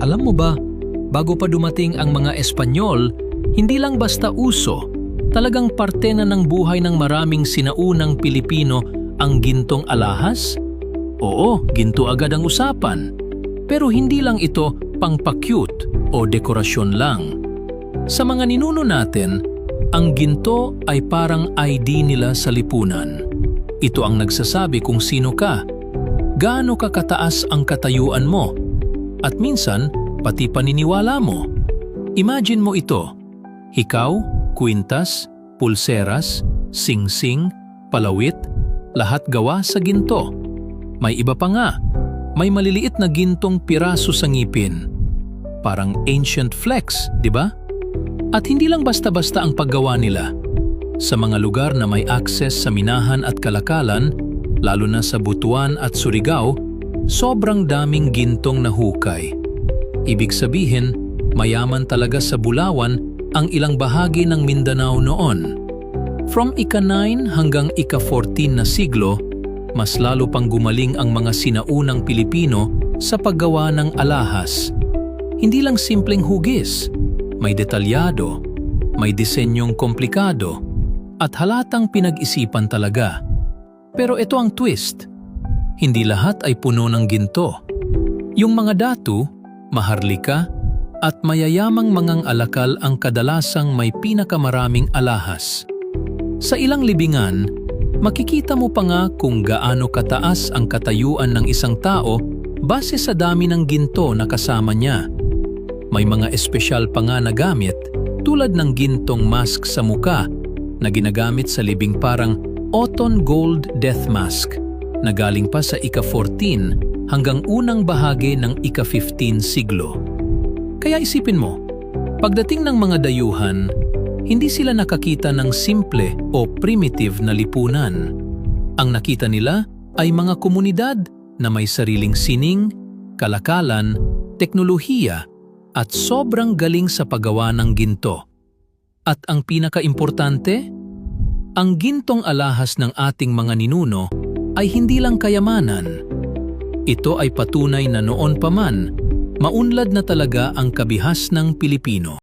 Alam mo ba, bago pa dumating ang mga Espanyol, hindi lang basta uso, talagang parte na ng buhay ng maraming sinaunang Pilipino ang gintong alahas? Oo, ginto agad ang usapan. Pero hindi lang ito pang-pa-cute o dekorasyon lang. Sa mga ninuno natin, ang ginto ay parang ID nila sa lipunan. Ito ang nagsasabi kung sino ka, gaano ka kataas ang katayuan mo, at minsan pati paniniwala mo. Imagine mo ito, hikaw, kwintas, pulseras, singsing, palawit, lahat gawa sa ginto. May iba pa nga, may maliliit na gintong piraso sa ngipin. Parang ancient flex, di ba? At hindi lang basta-basta ang paggawa nila. Sa mga lugar na may access sa minahan at kalakalan, lalo na sa Butuan at Surigao, sobrang daming gintong nahukay. Ibig sabihin, mayaman talaga sa Bulawan ang ilang bahagi ng Mindanao noon. From ika-9 hanggang ika-14 na siglo, mas lalo pang gumaling ang mga sinaunang Pilipino sa paggawa ng alahas. Hindi lang simpleng hugis, may detalyado, may disenyong komplikado, at halatang pinag-isipan talaga. Pero ito ang twist, hindi lahat ay puno ng ginto. Yung mga datu, maharlika, at mayayamang mangang alakal ang kadalasang may pinakamaraming alahas. Sa ilang libingan, makikita mo pa nga kung gaano kataas ang katayuan ng isang tao base sa dami ng ginto na kasama niya. May mga espesyal pa nga na gamit tulad ng gintong mask sa muka na ginagamit sa libing parang Oton Gold Death Mask na galing pa sa ika-14 hanggang unang bahagi ng ika-15 siglo. Kaya isipin mo, pagdating ng mga dayuhan, hindi sila nakakita ng simple o primitive na lipunan. Ang nakita nila ay mga komunidad na may sariling sining, kalakalan, teknolohiya at sobrang galing sa paggawa ng ginto. At ang pinaka-importante, ang gintong alahas ng ating mga ninuno ay hindi lang kayamanan. Ito ay patunay na noon pa man, maunlad na talaga ang kabihas ng Pilipino.